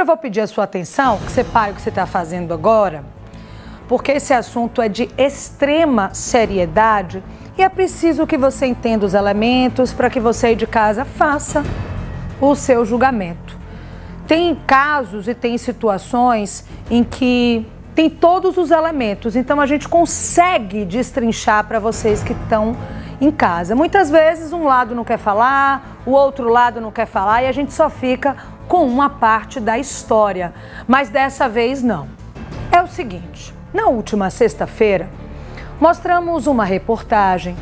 eu vou pedir a sua atenção, que você pare o que você está fazendo agora, porque esse assunto é de extrema seriedade e é preciso que você entenda os elementos para que você aí de casa faça o seu julgamento. Tem casos e tem situações em que tem todos os elementos, então a gente consegue destrinchar para vocês que estão em casa. Muitas vezes um lado não quer falar, o outro lado não quer falar e a gente só fica com uma parte da história, mas dessa vez não. É o seguinte, na última sexta-feira, mostramos uma reportagem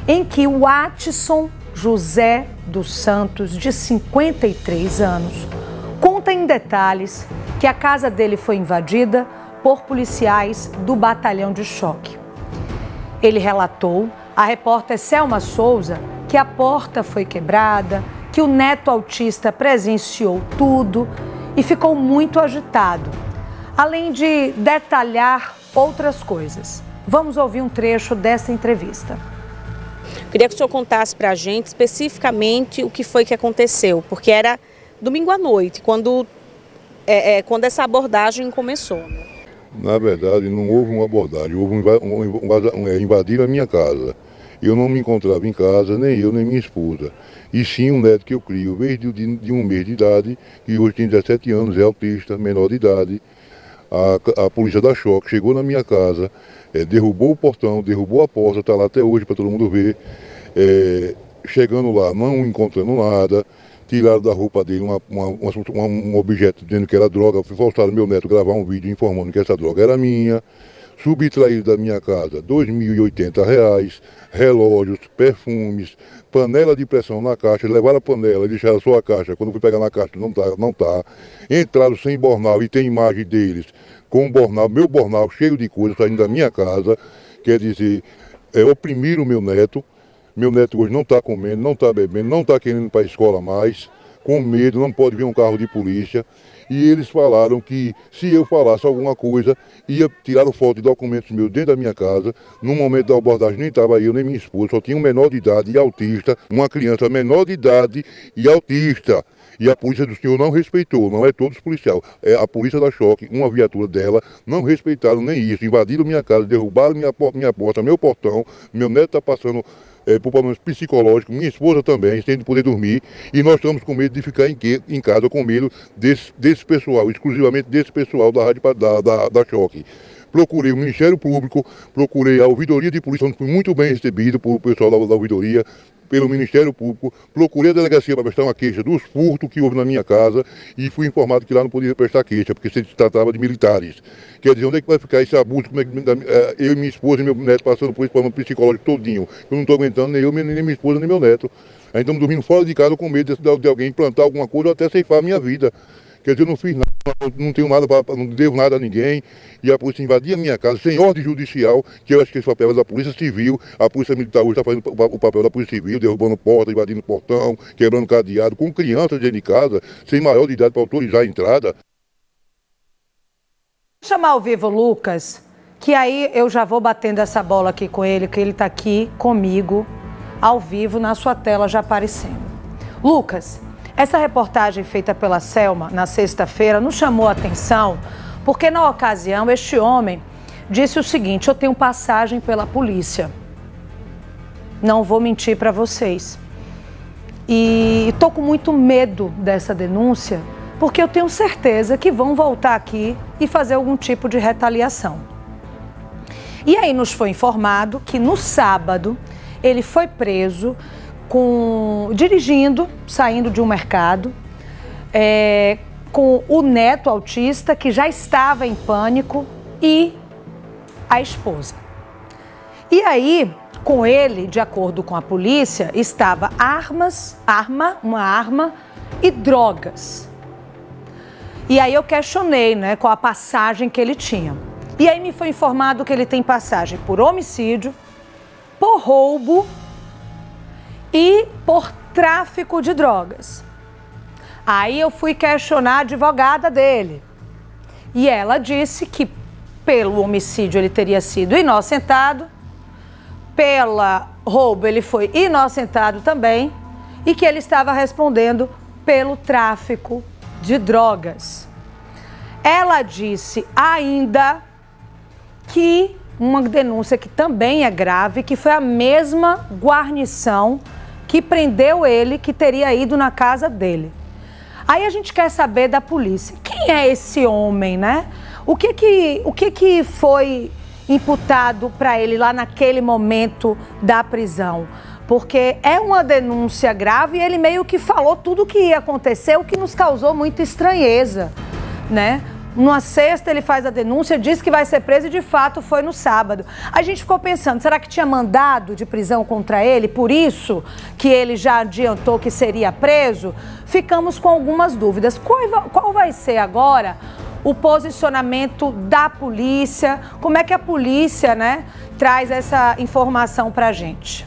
em que o Watson José dos Santos, de 53 anos, conta em detalhes que a casa dele foi invadida por policiais do batalhão de choque. Ele relatou à repórter Selma Souza que a porta foi quebrada, que o neto autista presenciou tudo e ficou muito agitado, além de detalhar outras coisas. Vamos ouvir um trecho dessa entrevista. Queria que o senhor contasse para a gente especificamente o que foi que aconteceu, porque era domingo à noite, quando essa abordagem começou. Na verdade, não houve uma abordagem, houve invadir a minha casa. Eu não me encontrava em casa, nem eu, nem minha esposa. E sim um neto que eu crio, desde de 1 mês de idade, que hoje tem 17 anos, é autista, menor de idade. A polícia da Choque chegou na minha casa, derrubou o portão, derrubou a porta, está lá até hoje para todo mundo ver. Chegando lá, não encontrando nada, tiraram da roupa dele um objeto dizendo que era droga, forçaram meu neto a gravar um vídeo informando que essa droga era minha. Subtraíram da minha casa R$ 2.080, relógios, perfumes, panela de pressão na caixa, levaram a panela, deixaram só a caixa, quando fui pegar na caixa não tá. Entraram sem bornal e tem imagem deles com bornal, meu bornal cheio de coisas saindo da minha casa, quer dizer, oprimiram o meu neto hoje não está comendo, não está bebendo, não está querendo ir para a escola mais, com medo, não pode ver um carro de polícia. E eles falaram que se eu falasse alguma coisa, ia tirar foto de documentos meus dentro da minha casa. No momento da abordagem nem estava eu, nem minha esposa, só tinha um menor de idade e autista, uma criança menor de idade e autista. E a polícia do senhor não respeitou, não é todos policiais. É a polícia da Choque, uma viatura dela, não respeitaram nem isso. Invadiram minha casa, derrubaram minha porta, meu portão. Meu neto está passando por problemas psicológicos, minha esposa também, sem poder dormir. E nós estamos com medo de ficar em casa, com medo desse pessoal, exclusivamente desse pessoal da rádio da Choque. Procurei o Ministério Público, procurei a ouvidoria de polícia, onde fui muito bem recebido pelo pessoal da ouvidoria, pelo Ministério Público, procurei a delegacia para prestar uma queixa dos furtos que houve na minha casa e fui informado que lá não podia prestar queixa, porque se tratava de militares. Quer dizer, onde é que vai ficar esse abuso? Como é que eu e minha esposa e meu neto passando por esse problema psicológico todinho? Eu não estou aguentando, nem eu, nem minha esposa, nem meu neto. Aí estamos dormindo fora de casa com medo de alguém plantar alguma coisa ou até ceifar a minha vida. Quer dizer, eu não fiz nada, não tenho nada, não devo nada a ninguém. E a polícia invadia a minha casa sem ordem judicial, que eu acho que esse papel é da Polícia Civil. A Polícia Militar hoje está fazendo o papel da Polícia Civil, derrubando porta, invadindo portão, quebrando cadeado, com crianças dentro de casa, sem maior de idade para autorizar a entrada. Vou chamar ao vivo o Lucas, que aí eu já vou batendo essa bola aqui com ele, que ele está aqui comigo, ao vivo, na sua tela já aparecendo. Lucas, essa reportagem feita pela Selma na sexta-feira nos chamou a atenção porque, na ocasião, este homem disse o seguinte: eu tenho passagem pela polícia. Não vou mentir para vocês. E estou com muito medo dessa denúncia porque eu tenho certeza que vão voltar aqui e fazer algum tipo de retaliação. E aí nos foi informado que no sábado ele foi preso dirigindo, saindo de um mercado, com o neto autista que já estava em pânico e a esposa. E aí, com ele, de acordo com a polícia, estava uma arma e drogas. E aí eu questionei, né, qual a passagem que ele tinha. E aí me foi informado que ele tem passagem por homicídio, por roubo e por tráfico de drogas. Aí eu fui questionar a advogada dele. E ela disse que pelo homicídio ele teria sido inocentado, pela roubo ele foi inocentado também e que ele estava respondendo pelo tráfico de drogas. Ela disse ainda que uma denúncia que também é grave, que foi a mesma guarnição que prendeu ele, que teria ido na casa dele. Aí a gente quer saber da polícia. Quem é esse homem, né? O que foi imputado para ele lá naquele momento da prisão? Porque é uma denúncia grave e ele meio que falou tudo o que ia acontecer, o que nos causou muita estranheza, né? Numa sexta ele faz a denúncia, diz que vai ser preso e de fato foi no sábado. A gente ficou pensando, será que tinha mandado de prisão contra ele? Por isso que ele já adiantou que seria preso? Ficamos com algumas dúvidas. Qual vai ser agora o posicionamento da polícia? Como é que a polícia, né, traz essa informação pra gente?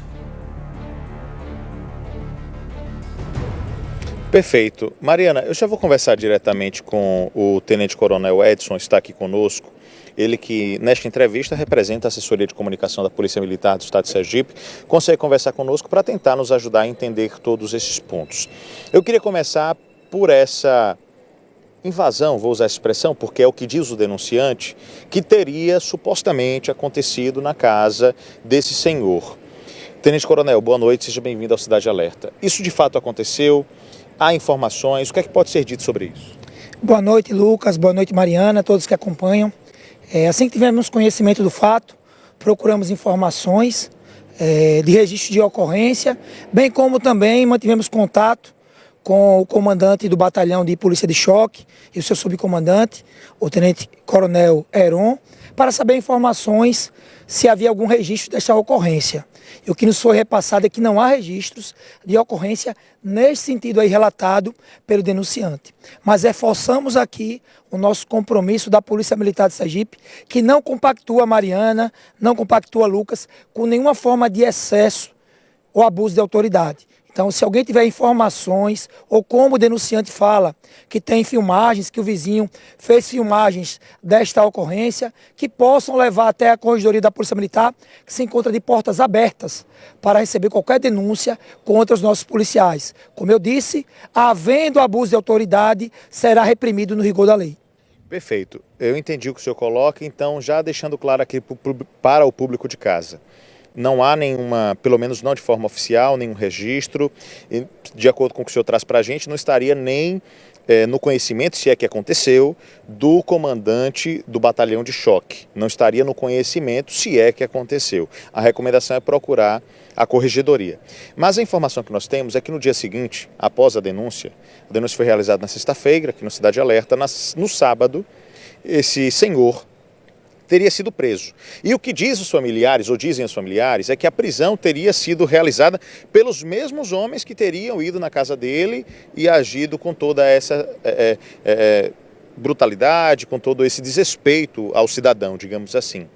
Perfeito. Mariana, eu já vou conversar diretamente com o Tenente Coronel Edson, está aqui conosco. Ele que, nesta entrevista, representa a assessoria de comunicação da Polícia Militar do Estado de Sergipe, consegue conversar conosco para tentar nos ajudar a entender todos esses pontos. Eu queria começar por essa invasão, vou usar essa expressão, porque é o que diz o denunciante, que teria supostamente acontecido na casa desse senhor. Tenente Coronel, boa noite, seja bem-vindo ao Cidade Alerta. Isso de fato aconteceu? Há informações? O que é que pode ser dito sobre isso? Boa noite, Lucas. Boa noite, Mariana, todos que acompanham. Assim que tivemos conhecimento do fato, procuramos informações de registro de ocorrência, bem como também mantivemos contato com o comandante do batalhão de polícia de choque e o seu subcomandante, o Tenente Coronel Heron, para saber informações se havia algum registro desta ocorrência. E o que nos foi repassado é que não há registros de ocorrência nesse sentido aí relatado pelo denunciante. Mas reforçamos aqui o nosso compromisso da Polícia Militar de Sergipe, que não compactua Mariana, não compactua Lucas, com nenhuma forma de excesso ou abuso de autoridade. Então, se alguém tiver informações, ou como o denunciante fala, que tem filmagens, que o vizinho fez filmagens desta ocorrência, que possam levar até a Corregedoria da Polícia Militar, que se encontra de portas abertas para receber qualquer denúncia contra os nossos policiais. Como eu disse, havendo abuso de autoridade, será reprimido no rigor da lei. Perfeito. Eu entendi o que o senhor coloca, então já deixando claro aqui para o público de casa. Não há nenhuma, pelo menos não de forma oficial, nenhum registro. E, de acordo com o que o senhor traz para a gente, não estaria nem no conhecimento, se é que aconteceu, do comandante do batalhão de choque. Não estaria no conhecimento, se é que aconteceu. A recomendação é procurar a corregedoria. Mas a informação que nós temos é que no dia seguinte, após a denúncia foi realizada na sexta-feira, aqui no Cidade Alerta, no sábado, esse senhor teria sido preso. E o que diz os familiares, ou dizem os familiares, é que a prisão teria sido realizada pelos mesmos homens que teriam ido na casa dele e agido com toda essa brutalidade, com todo esse desrespeito ao cidadão, digamos assim.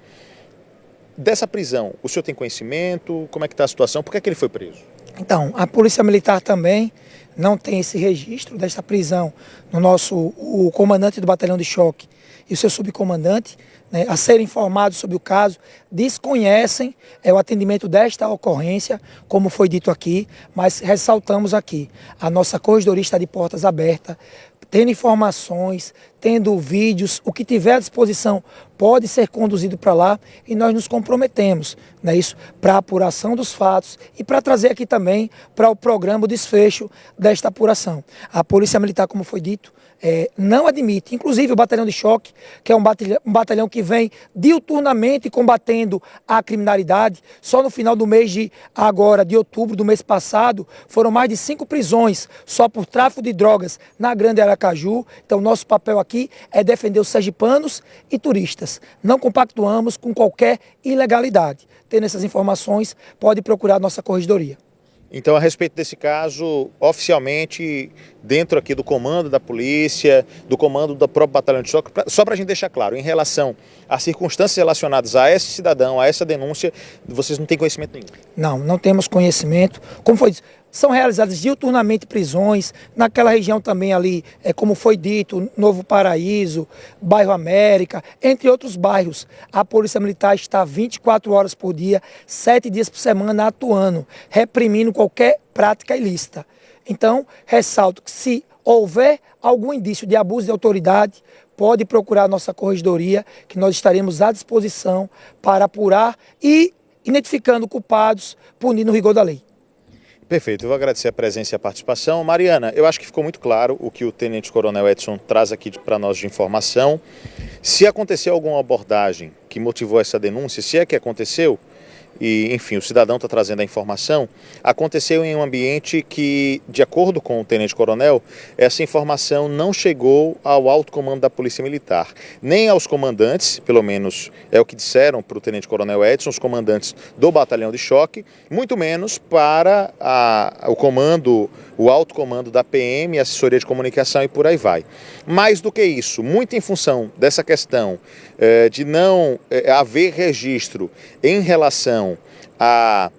Dessa prisão, o senhor tem conhecimento? Como é que está a situação? Por que é que ele foi preso? Então, a Polícia Militar também não tem esse registro desta prisão. O comandante do batalhão de choque e o seu subcomandante, né, a serem informados sobre o caso, desconhecem o atendimento desta ocorrência, como foi dito aqui, mas ressaltamos aqui, a nossa corregedoria está de portas abertas, tendo informações, tendo vídeos, o que tiver à disposição pode ser conduzido para lá e nós nos comprometemos, né, isso, para a apuração dos fatos e para trazer aqui também para o programa o desfecho desta apuração. A Polícia Militar, como foi dito, não admite, inclusive o batalhão de choque, que é um batalhão que vem diuturnamente combatendo a criminalidade. Só no final do mês de outubro do mês passado, foram mais de 5 prisões só por tráfico de drogas na Grande Aracaju. Então nosso papel aqui é defender os sergipanos e turistas. Não compactuamos com qualquer ilegalidade. Tendo essas informações, pode procurar a nossa corregedoria. Então, a respeito desse caso, oficialmente, dentro aqui do comando da polícia, do comando do próprio batalhão de choque, só para a gente deixar claro, em relação às circunstâncias relacionadas a esse cidadão, a essa denúncia, vocês não têm conhecimento nenhum? Não temos conhecimento. Como foi dito, são realizadas diuturnamente prisões, naquela região também ali, como foi dito, Novo Paraíso, Bairro América, entre outros bairros. A Polícia Militar está 24 horas por dia, 7 dias por semana atuando, reprimindo qualquer prática ilícita. Então, ressalto que se houver algum indício de abuso de autoridade, pode procurar a nossa corregedoria, que nós estaremos à disposição para apurar e, identificando culpados, punir no rigor da lei. Perfeito, eu vou agradecer a presença e a participação. Mariana, eu acho que ficou muito claro o que o Tenente Coronel Edson traz aqui para nós de informação. Se aconteceu alguma abordagem que motivou essa denúncia, se é que aconteceu, e, enfim, o cidadão está trazendo a informação, aconteceu em um ambiente que, de acordo com o Tenente Coronel, essa informação não chegou ao alto comando da Polícia Militar, nem aos comandantes, pelo menos é o que disseram para o Tenente Coronel Edson, os comandantes do Batalhão de Choque, muito menos para o comando, o alto comando da PM, assessoria de comunicação e por aí vai. Mais do que isso, muito em função dessa questão de não haver registro em relação a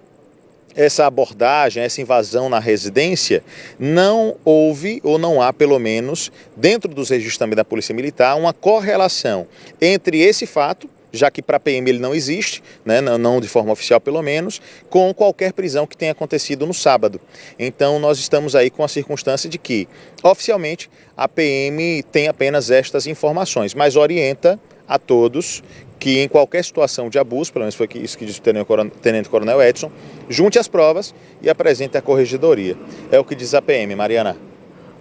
essa abordagem, essa invasão na residência, não houve, ou não há pelo menos, dentro dos registros também da Polícia Militar, uma correlação entre esse fato, já que para a PM ele não existe, né, não de forma oficial pelo menos, com qualquer prisão que tenha acontecido no sábado. Então nós estamos aí com a circunstância de que, oficialmente, a PM tem apenas estas informações, mas orienta a todos que em qualquer situação de abuso, pelo menos foi isso que disse o Tenente Coronel Edson, junte as provas e apresente à corregedoria. É o que diz a PM, Mariana.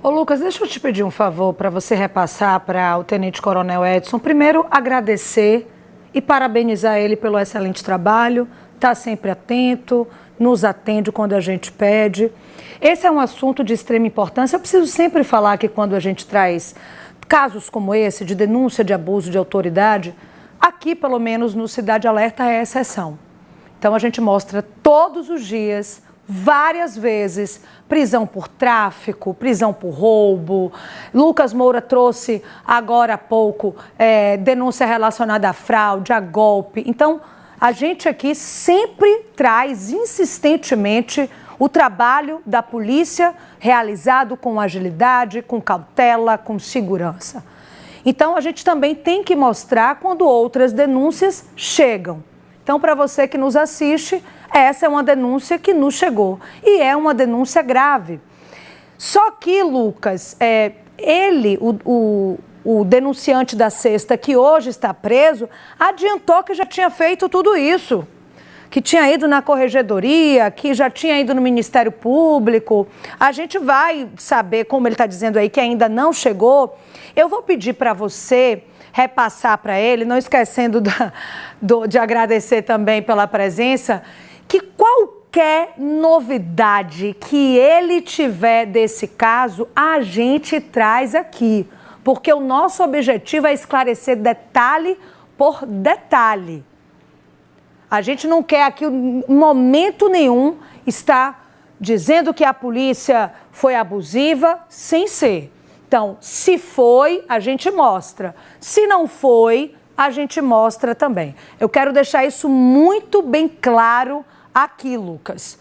Ô Lucas, deixa eu te pedir um favor para você repassar para o Tenente Coronel Edson. Primeiro, agradecer e parabenizar ele pelo excelente trabalho, está sempre atento, nos atende quando a gente pede. Esse é um assunto de extrema importância. Eu preciso sempre falar que quando a gente traz casos como esse, de denúncia de abuso de autoridade, aqui, pelo menos no Cidade Alerta, é exceção. Então, a gente mostra todos os dias, várias vezes, prisão por tráfico, prisão por roubo. Lucas Moura trouxe agora há pouco denúncia relacionada à fraude, a golpe. Então, a gente aqui sempre traz insistentemente o trabalho da polícia realizado com agilidade, com cautela, com segurança. Então, a gente também tem que mostrar quando outras denúncias chegam. Então, para você que nos assiste, essa é uma denúncia que nos chegou e é uma denúncia grave. Só que, Lucas, o denunciante da sexta, que hoje está preso, adiantou que já tinha feito tudo isso. Que tinha ido na corregedoria, que já tinha ido no Ministério Público. A gente vai saber, como ele está dizendo aí, que ainda não chegou. Eu vou pedir para você repassar para ele, não esquecendo de agradecer também pela presença, que qualquer novidade que ele tiver desse caso, a gente traz aqui. Porque o nosso objetivo é esclarecer detalhe por detalhe. A gente não quer aqui, em momento nenhum, estar dizendo que a polícia foi abusiva sem ser. Então, se foi, a gente mostra. Se não foi, a gente mostra também. Eu quero deixar isso muito bem claro aqui, Lucas.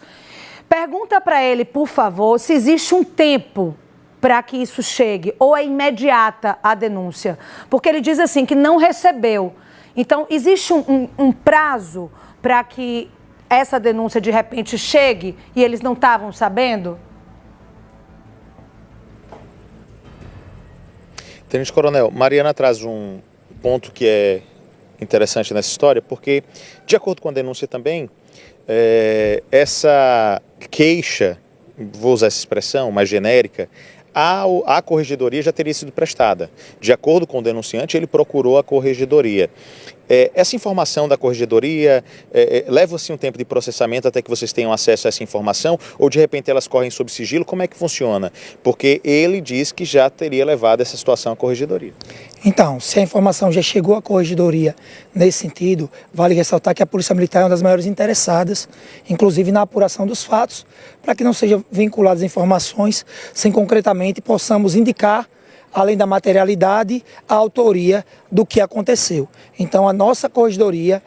Pergunta para ele, por favor, se existe um tempo para que isso chegue, ou é imediata a denúncia. Porque ele diz assim, que não recebeu. Então, existe um prazo para que essa denúncia de repente chegue e eles não estavam sabendo? Tenente Coronel, Mariana traz um ponto que é interessante nessa história, porque, de acordo com a denúncia também, essa queixa, vou usar essa expressão mais genérica, a corregedoria já teria sido prestada. De acordo com o denunciante, ele procurou a corregedoria. Essa informação da corregedoria leva-se um tempo de processamento até que vocês tenham acesso a essa informação, ou de repente elas correm sob sigilo? Como é que funciona? Porque ele diz que já teria levado essa situação à corregedoria. Então, se a informação já chegou à corregedoria nesse sentido, vale ressaltar que a Polícia Militar é uma das maiores interessadas, inclusive na apuração dos fatos, para que não sejam vinculadas informações sem concretamente possamos indicar, além da materialidade, a autoria do que aconteceu. Então, a nossa corregedoria,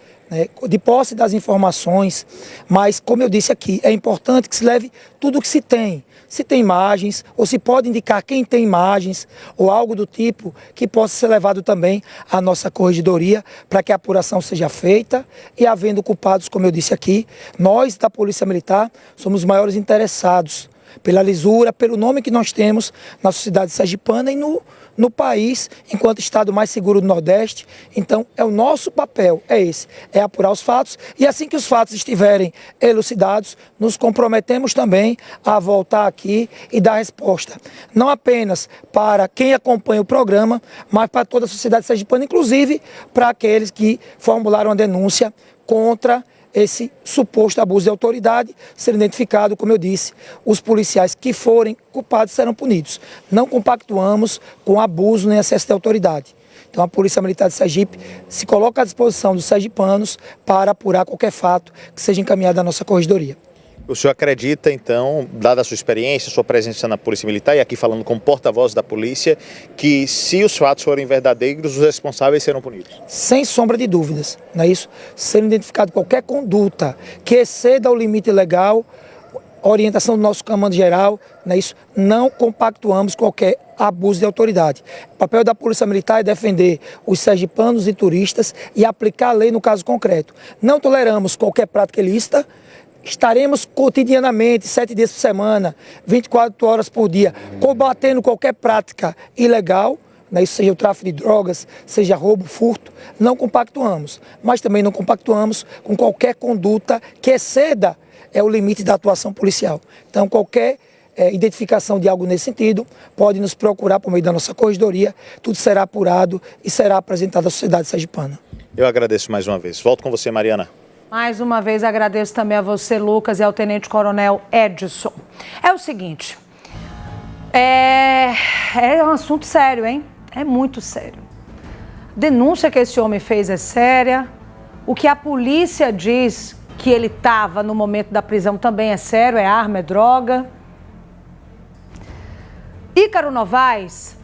de posse das informações, mas, como eu disse aqui, é importante que se leve tudo o que se tem. Se tem imagens, ou se pode indicar quem tem imagens, ou algo do tipo, que possa ser levado também à nossa corregedoria, para que a apuração seja feita, e havendo culpados, como eu disse aqui, nós da Polícia Militar somos os maiores interessados pela lisura, pelo nome que nós temos na sociedade sergipana e no país, enquanto estado mais seguro do Nordeste. Então, é o nosso papel, é esse, é apurar os fatos, e assim que os fatos estiverem elucidados, nos comprometemos também a voltar aqui e dar resposta, não apenas para quem acompanha o programa, mas para toda a sociedade sergipana, inclusive para aqueles que formularam a denúncia contra esse suposto abuso de autoridade, ser identificado, como eu disse, os policiais que forem culpados serão punidos. Não compactuamos com abuso nem excesso de autoridade. Então a Polícia Militar de Sergipe se coloca à disposição dos sergipanos para apurar qualquer fato que seja encaminhado à nossa corregedoria. O senhor acredita, então, dada a sua experiência, sua presença na Polícia Militar e aqui falando como porta-voz da polícia, que se os fatos forem verdadeiros, os responsáveis serão punidos? Sem sombra de dúvidas, não é isso? Sendo identificado qualquer conduta que exceda o limite legal, orientação do nosso comando geral, não é isso? Não compactuamos qualquer abuso de autoridade. O papel da Polícia Militar é defender os sergipanos e turistas e aplicar a lei no caso concreto. Não toleramos qualquer prática ilícita. Estaremos cotidianamente, 7 dias por semana, 24 horas por dia, combatendo qualquer prática ilegal, né, isso seja o tráfico de drogas, seja roubo, furto, não compactuamos. Mas também não compactuamos com qualquer conduta que exceda o limite da atuação policial. Então, qualquer identificação de algo nesse sentido, pode nos procurar por meio da nossa corregedoria, tudo será apurado e será apresentado à sociedade sergipana. Eu agradeço mais uma vez. Volto com você, Mariana. Mais uma vez agradeço também a você, Lucas, e ao Tenente Coronel Edson. É o seguinte, é um assunto sério, hein? É muito sério. A denúncia que esse homem fez é séria. O que a polícia diz que ele estava no momento da prisão também é sério, é arma, é droga. Ícaro Novaes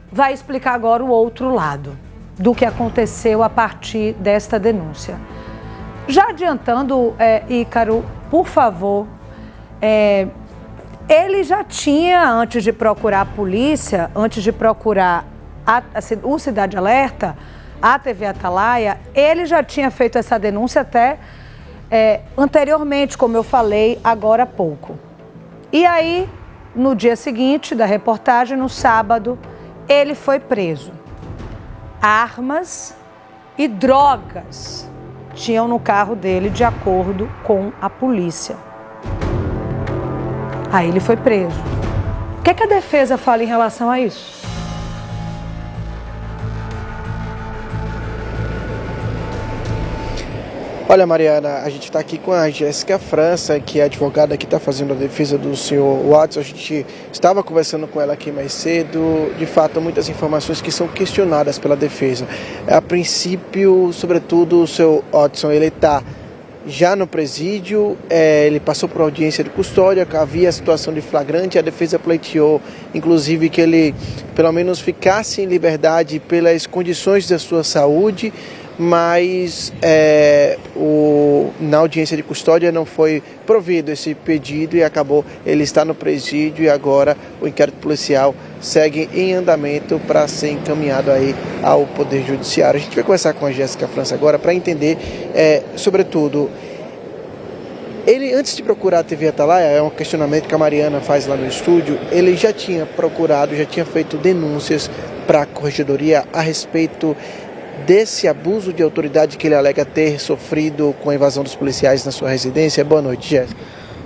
vai explicar agora o outro lado do que aconteceu a partir desta denúncia. Já adiantando, Ícaro, por favor, ele já tinha, antes de procurar a polícia, antes de procurar o Cidade Alerta, a TV Atalaia, ele já tinha feito essa denúncia até anteriormente, como eu falei agora há pouco. E aí, no dia seguinte da reportagem, no sábado, ele foi preso. Armas e drogas tinham no carro dele, de acordo com a polícia. Aí ele foi preso. O que a defesa fala em relação a isso? Olha, Mariana, a gente está aqui com a Jéssica França, que é advogada que está fazendo a defesa do senhor Watson. A gente estava conversando com ela aqui mais cedo. De fato, muitas informações que são questionadas pela defesa. A princípio, sobretudo, o senhor Watson, ele está já no presídio, ele passou por audiência de custódia, havia situação de flagrante, a defesa pleiteou, inclusive, que ele pelo menos ficasse em liberdade pelas condições da sua saúde, mas na audiência de custódia não foi provido esse pedido e acabou ele estar no presídio e agora o inquérito policial segue em andamento para ser encaminhado aí ao Poder Judiciário. A gente vai conversar com a Jéssica França agora para entender, sobretudo, ele antes de procurar a TV Atalaia, é um questionamento que a Mariana faz lá no estúdio, ele já tinha procurado, já tinha feito denúncias para a corregedoria a respeito desse abuso de autoridade que ele alega ter sofrido com a invasão dos policiais na sua residência. Boa noite, Jéssica.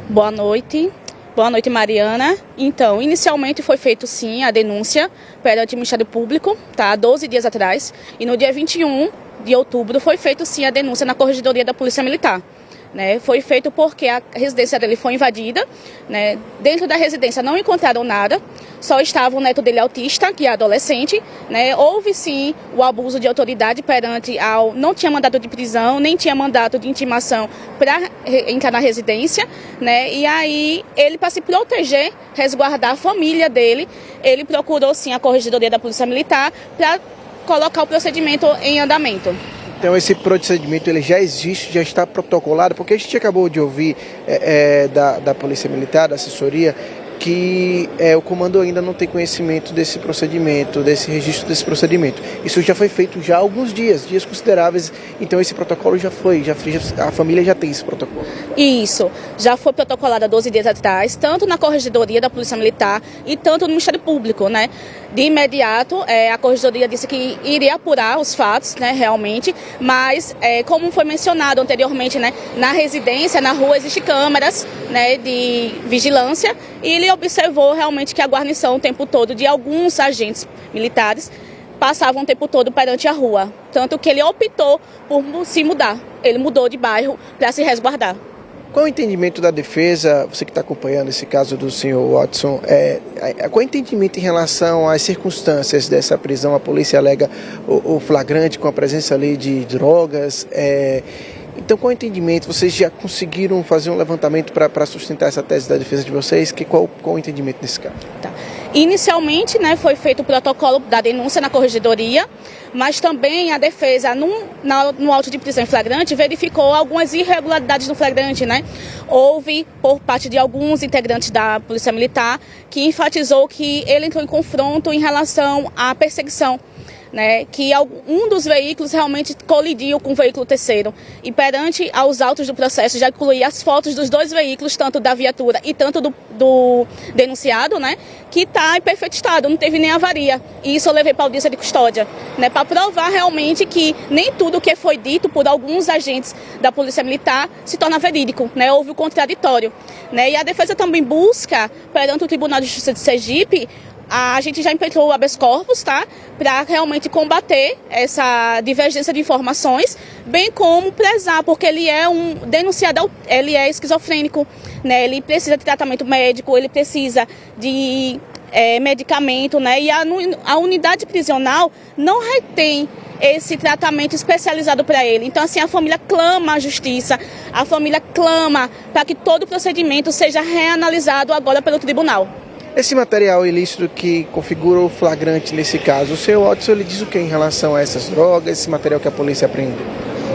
Boa noite. Boa noite, Mariana. Então, inicialmente foi feito sim a denúncia perante o Ministério Público, tá? 12 dias atrás. E no dia 21 de outubro foi feito sim a denúncia na Corregedoria da Polícia Militar. Foi feito porque a residência dele foi invadida, Dentro da residência não encontraram nada, só estava o neto dele autista, que é adolescente, Houve sim o abuso de autoridade perante não tinha mandato de prisão, nem tinha mandato de intimação para entrar na residência, E aí ele, para se proteger, resguardar a família dele, ele procurou sim a Corregedoria da Polícia Militar para colocar o procedimento em andamento. Então esse procedimento ele já existe, já está protocolado, porque a gente acabou de ouvir da Polícia Militar, da assessoria, que o comando ainda não tem conhecimento desse procedimento, desse registro desse procedimento. Isso já foi feito já há alguns dias consideráveis, então esse protocolo a família já tem esse protocolo. Isso, já foi protocolado há 12 dias atrás, tanto na Corregedoria da Polícia Militar e tanto no Ministério Público, né? De imediato, a Corregedoria disse que iria apurar os fatos, né, realmente, mas, como foi mencionado anteriormente, né, na residência, na rua, existem câmeras, né, de vigilância, e ele observou realmente que a guarnição o tempo todo de alguns agentes militares passavam o tempo todo perante a rua, tanto que ele optou por se mudar, ele mudou de bairro para se resguardar. Qual o entendimento da defesa, você que está acompanhando esse caso do senhor Watson, qual o entendimento em relação às circunstâncias dessa prisão? A polícia alega o flagrante com a presença ali de drogas. Então, qual o entendimento? Vocês já conseguiram fazer um levantamento para sustentar essa tese da defesa de vocês? Qual o entendimento nesse caso? Tá. Inicialmente, né, foi feito o protocolo da denúncia na Corregedoria, mas também a defesa, no auto de prisão em flagrante, verificou algumas irregularidades no flagrante, né? Houve, por parte de alguns integrantes da Polícia Militar, que enfatizou que ele entrou em confronto em relação à perseguição, né, que um dos veículos realmente colidiu com o veículo terceiro. E perante aos autos do processo, já incluí as fotos dos dois veículos, tanto da viatura e tanto do denunciado, né, que está em perfeito estado, não teve nem avaria. E isso eu levei para a audiência de custódia, né, para provar realmente que nem tudo que foi dito por alguns agentes da Polícia Militar se torna verídico, né, houve o contraditório, né, e a defesa também busca, perante o Tribunal de Justiça de Sergipe, a gente já impetrou o habeas corpus, tá? Para realmente combater essa divergência de informações, bem como prezar, porque ele é um denunciado, ele é esquizofrênico, né? Ele precisa de tratamento médico, ele precisa de medicamento, né? E a unidade prisional não retém esse tratamento especializado para ele. Então, assim, a família clama à justiça, a família clama para que todo o procedimento seja reanalisado agora pelo tribunal. Esse material ilícito que configura o flagrante nesse caso, o senhor Watson, ele diz o que em relação a essas drogas, esse material que a polícia apreendeu?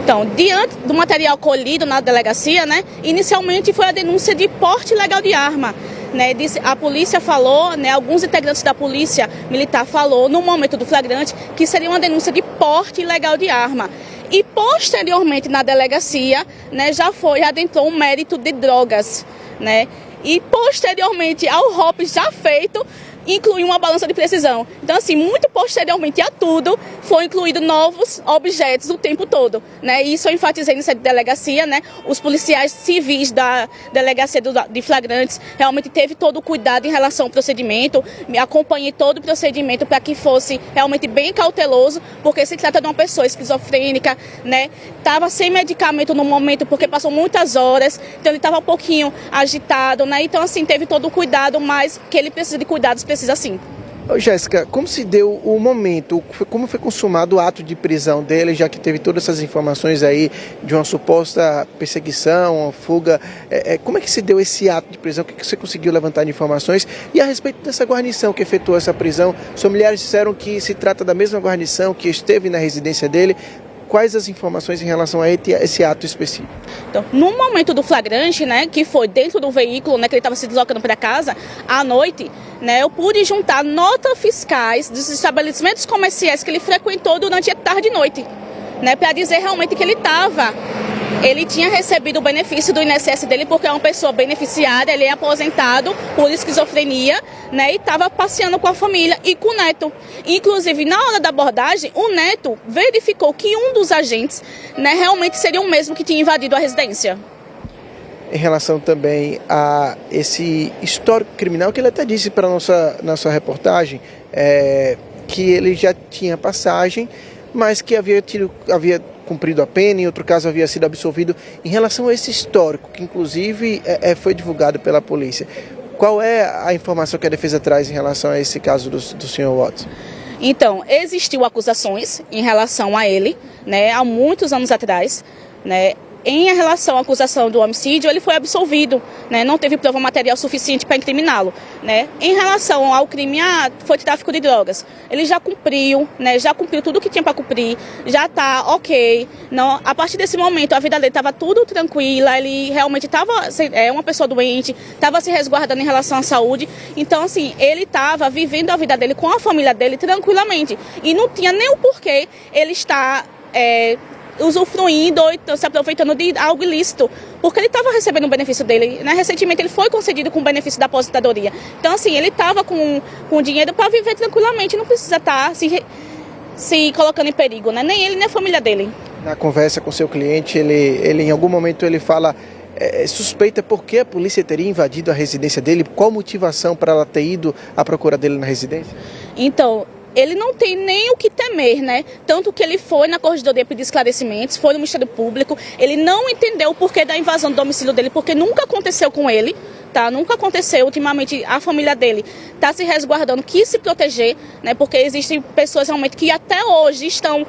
Então, diante do material colhido na delegacia, né, inicialmente foi a denúncia de porte ilegal de arma. Né, a polícia falou, né, alguns integrantes da Polícia Militar falou no momento do flagrante que seria uma denúncia de porte ilegal de arma. E posteriormente na delegacia, né, já adentrou um mérito de drogas, né? E posteriormente ao ROP já feito, incluiu uma balança de precisão. Então, assim, muito posteriormente a tudo, foi incluído novos objetos o tempo todo, né? Isso eu enfatizei nessa delegacia, né? Os policiais civis da delegacia de flagrantes realmente teve todo o cuidado em relação ao procedimento, me acompanhei todo o procedimento para que fosse realmente bem cauteloso, porque se trata de uma pessoa esquizofrênica, né? Estava sem medicamento no momento, porque passou muitas horas, então ele estava um pouquinho agitado, né? Então, assim, teve todo o cuidado, mas que ele precisa de cuidados, precisa sim. Ô, Jéssica, como se deu o momento, como foi consumado o ato de prisão dele, já que teve todas essas informações aí de uma suposta perseguição, uma fuga, como é que se deu esse ato de prisão, o que você conseguiu levantar de informações? E a respeito dessa guarnição que efetuou essa prisão, os familiares disseram que se trata da mesma guarnição que esteve na residência dele. Quais as informações em relação a esse ato específico? Então, no momento do flagrante, né, que foi dentro do veículo, né, que ele estava se deslocando para casa, à noite, né, eu pude juntar notas fiscais dos estabelecimentos comerciais que ele frequentou durante a tarde e noite, né, para dizer realmente que ele tinha recebido o benefício do INSS dele, porque é uma pessoa beneficiária, ele é aposentado por esquizofrenia, né, e estava passeando com a família e com o neto. Inclusive, na hora da abordagem, o neto verificou que um dos agentes, né, realmente seria o mesmo que tinha invadido a residência. Em relação também a esse histórico criminal, que ele até disse para a nossa reportagem, que ele já tinha passagem, mas que havia cumprido a pena, em outro caso havia sido absolvido. Em relação a esse histórico, que inclusive foi divulgado pela polícia, qual é a informação que a defesa traz em relação a esse caso do senhor Watson? Então, existiu acusações em relação a ele, né, há muitos anos atrás, né, em relação à acusação do homicídio, ele foi absolvido, né? Não teve prova material suficiente para incriminá-lo, né? Em relação ao crime, foi tráfico de drogas, ele já cumpriu, né? Já cumpriu tudo o que tinha para cumprir, já está ok. Não, a partir desse momento, a vida dele estava tudo tranquila, ele realmente estava uma pessoa doente, estava se resguardando em relação à saúde. Então, assim, ele estava vivendo a vida dele com a família dele tranquilamente. E não tinha nem o porquê ele estar usufruindo ou se aproveitando de algo ilícito, porque ele estava recebendo o benefício dele, né? Recentemente ele foi concedido com o benefício da aposentadoria. Então, assim, ele estava com dinheiro para viver tranquilamente, não precisa estar se colocando em perigo, né? Nem ele, nem a família dele. Na conversa com seu cliente, ele em algum momento ele fala, suspeita por que a polícia teria invadido a residência dele, qual motivação para ela ter ido à procura dele na residência? Então, ele não tem nem o que temer, né? Tanto que ele foi na corregedoria pedir esclarecimentos, foi no Ministério Público, ele não entendeu o porquê da invasão do domicílio dele, porque nunca aconteceu com ele, tá? Nunca aconteceu. Ultimamente, a família dele está se resguardando, quis se proteger, né? Porque existem pessoas realmente que até hoje estão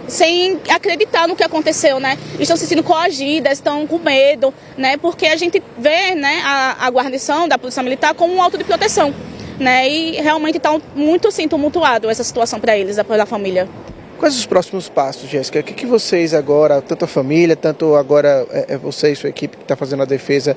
sem acreditar no que aconteceu, né? Estão se sentindo coagidas, estão com medo, né? Porque a gente vê, né, a guarnição da Polícia Militar como um auto de proteção, né? E realmente está muito tumultuado essa situação para eles, para a família. Quais os próximos passos, Jéssica? O que vocês agora, tanto a família, tanto agora você e sua equipe que está fazendo a defesa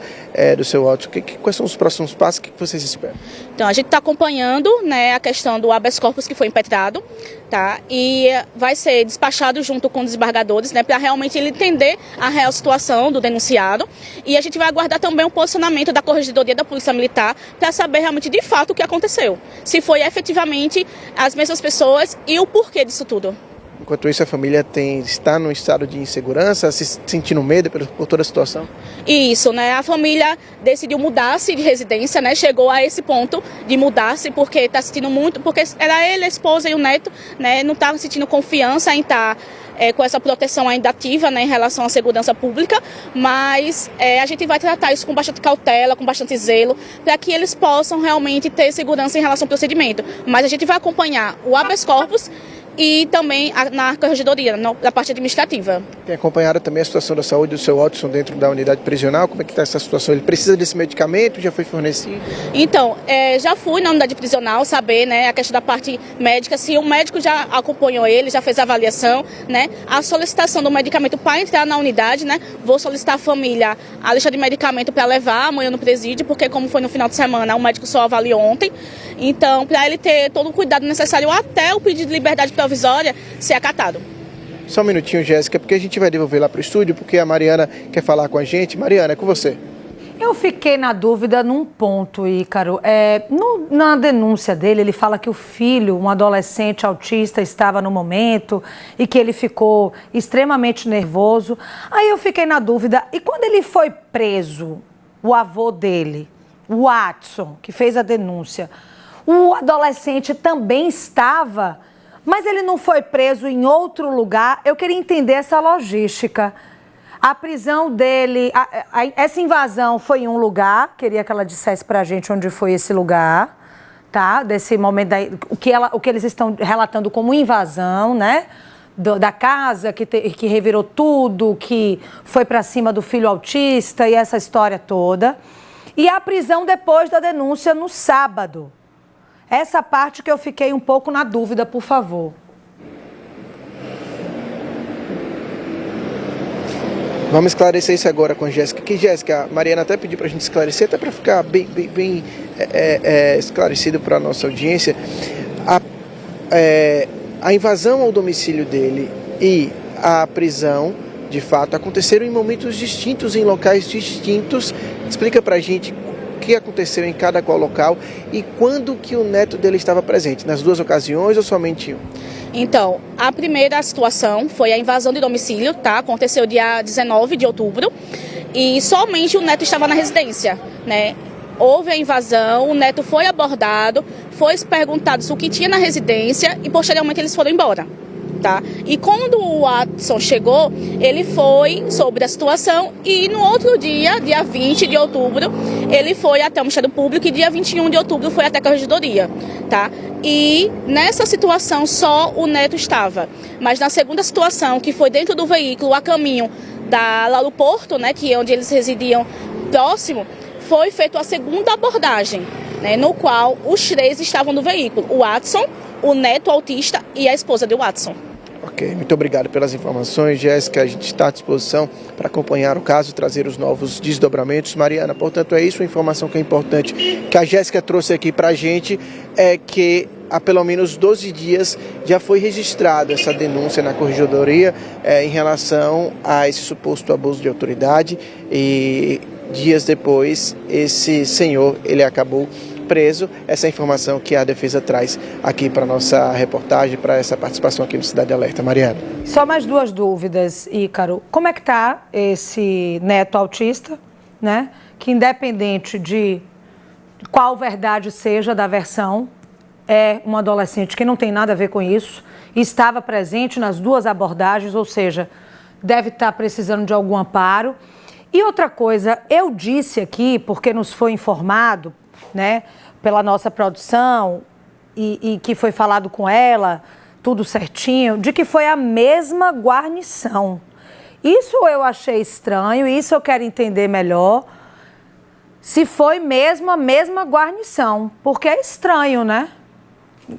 do seu Watson, quais são os próximos passos? O que vocês esperam? Então, a gente está acompanhando, né, a questão do habeas corpus que foi impetrado, tá? E vai ser despachado junto com os desembargadores, né, para realmente ele entender a real situação do denunciado. E a gente vai aguardar também o posicionamento da Corregedoria da Polícia Militar para saber realmente de fato o que aconteceu. Se foi efetivamente as mesmas pessoas e o porquê disso tudo. Enquanto isso, a família está num estado de insegurança, se sentindo medo por toda a situação? Isso, né? A família decidiu mudar-se de residência, né? Chegou a esse ponto de mudar-se porque está sentindo muito, porque era ele, a esposa e o neto, né? Não estavam sentindo confiança em estar com essa proteção ainda ativa, né, em relação à segurança pública, mas a gente vai tratar isso com bastante cautela, com bastante zelo, para que eles possam realmente ter segurança em relação ao procedimento. Mas a gente vai acompanhar o habeas corpus e também na corregedoria, na parte administrativa. Tem acompanhado também a situação da saúde do seu Watson dentro da unidade prisional? Como é que está essa situação? Ele precisa desse medicamento? Já foi fornecido? Então, já fui na unidade prisional saber, né, a questão da parte médica, se o médico já acompanhou ele, já fez a avaliação, né, a solicitação do medicamento para entrar na unidade, né, vou solicitar à família a lista de medicamento para levar amanhã no presídio, porque como foi no final de semana, o médico só avaliou ontem, então para ele ter todo o cuidado necessário até o pedido de liberdade provisória ser acatado. Só um minutinho, Jéssica, porque a gente vai devolver lá para o estúdio, porque a Mariana quer falar com a gente. Mariana, é com você. Eu fiquei na dúvida num ponto, Ícaro. Na denúncia dele, ele fala que o filho, um adolescente autista, estava no momento e que ele ficou extremamente nervoso. Aí eu fiquei na dúvida. E quando ele foi preso, o avô dele, o Watson, que fez a denúncia, o adolescente também estava, mas ele não foi preso em outro lugar? Eu queria entender essa logística. A prisão dele, essa invasão foi em um lugar, queria que ela dissesse pra gente onde foi esse lugar, tá? Desse momento, o que eles estão relatando como invasão, né? Da casa que revirou tudo, que foi pra cima do filho autista e essa história toda. E a prisão depois da denúncia no sábado. Essa parte que eu fiquei um pouco na dúvida, por favor. Vamos esclarecer isso agora com a Jéssica. Que Jéssica, a Mariana até pediu para a gente esclarecer, até para ficar bem esclarecido para a nossa audiência. A invasão ao domicílio dele e a prisão, de fato, aconteceram em momentos distintos, em locais distintos. Explica para a gente o que aconteceu em cada qual local e quando que o neto dele estava presente, nas duas ocasiões ou somente um? Então, a primeira situação foi a invasão de domicílio, tá? Aconteceu dia 19 de outubro e somente o neto estava na residência, né? Houve a invasão, o neto foi abordado, foi perguntado o que tinha na residência e posteriormente eles foram embora, tá? E quando o Watson chegou, ele foi sobre a situação e no outro dia, dia 20 de outubro, ele foi até o Ministério Público e dia 21 de outubro foi até a Corregedoria, tá? E nessa situação só o neto estava. Mas na segunda situação, que foi dentro do veículo, a caminho lá do Porto, né, que é onde eles residiam próximo, foi feita a segunda abordagem, né, no qual os 3 estavam no veículo, o Watson, o neto autista e a esposa de Watson. Ok, muito obrigado pelas informações, Jéssica. A gente está à disposição para acompanhar o caso e trazer os novos desdobramentos. Mariana, portanto, é isso, a informação que é importante que a Jéssica trouxe aqui para a gente é que há pelo menos 12 dias já foi registrada essa denúncia na Corregedoria em relação a esse suposto abuso de autoridade e dias depois esse senhor ele acabou preso. Essa é a informação que a defesa traz aqui para a nossa reportagem, para essa participação aqui no Cidade Alerta. Mariana. Só mais 2 dúvidas, Ícaro. Como é que está esse neto autista, né? Que independente de qual verdade seja da versão, é um adolescente que não tem nada a ver com isso, estava presente nas 2 abordagens, ou seja, deve estar precisando de algum amparo. E outra coisa, eu disse aqui, porque nos foi informado, né, pela nossa produção e que foi falado com ela, tudo certinho, de que foi a mesma guarnição. Isso eu achei estranho, isso eu quero entender melhor, se foi mesmo a mesma guarnição, porque é estranho, né?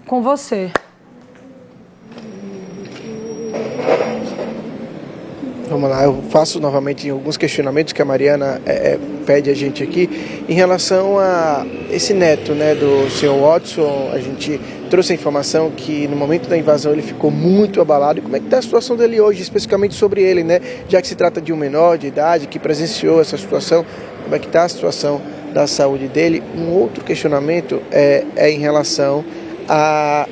Com você. Vamos lá, eu faço novamente alguns questionamentos que a Mariana pede a gente aqui em relação a esse neto, né, do senhor Watson. A gente trouxe a informação que no momento da invasão ele ficou muito abalado. E como é que está a situação dele hoje, especificamente sobre ele, né? Já que se trata de um menor de idade que presenciou essa situação, como é que está a situação da saúde dele? Um outro questionamento é em relação a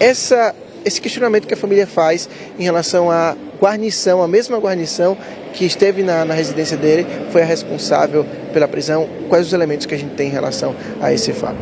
esse questionamento que a família faz em relação à guarnição, a mesma guarnição que esteve na residência dele, foi a responsável pela prisão. Quais os elementos que a gente tem em relação a esse fato?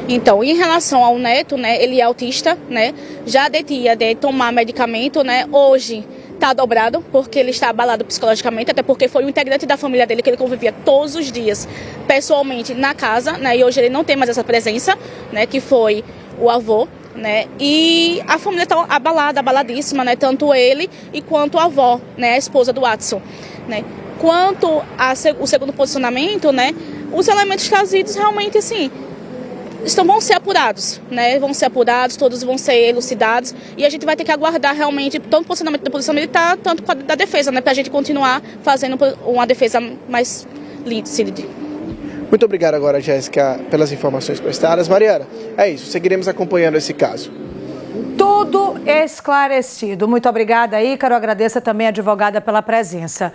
Então, em relação ao neto, né, ele é autista, né, já detinha de tomar medicamento, né, hoje está dobrado, porque ele está abalado psicologicamente, até porque foi um integrante da família dele que ele convivia todos os dias, pessoalmente, na casa, né, e hoje ele não tem mais essa presença, né, que foi o avô, né, e a família está abaladíssima, né, tanto ele e quanto a avó, né, a esposa do Watson, né. Quanto o segundo posicionamento, né, os elementos trazidos realmente, assim, vão ser apurados, né? Vão ser apurados, todos vão ser elucidados e a gente vai ter que aguardar realmente tanto o posicionamento da Polícia Militar, tanto da defesa, né? Para a gente continuar fazendo uma defesa mais lícita. Muito obrigado agora, Jéssica, pelas informações prestadas. Mariana, é isso, seguiremos acompanhando esse caso. Tudo esclarecido. Muito obrigada, Ícaro. Agradeço também a advogada pela presença.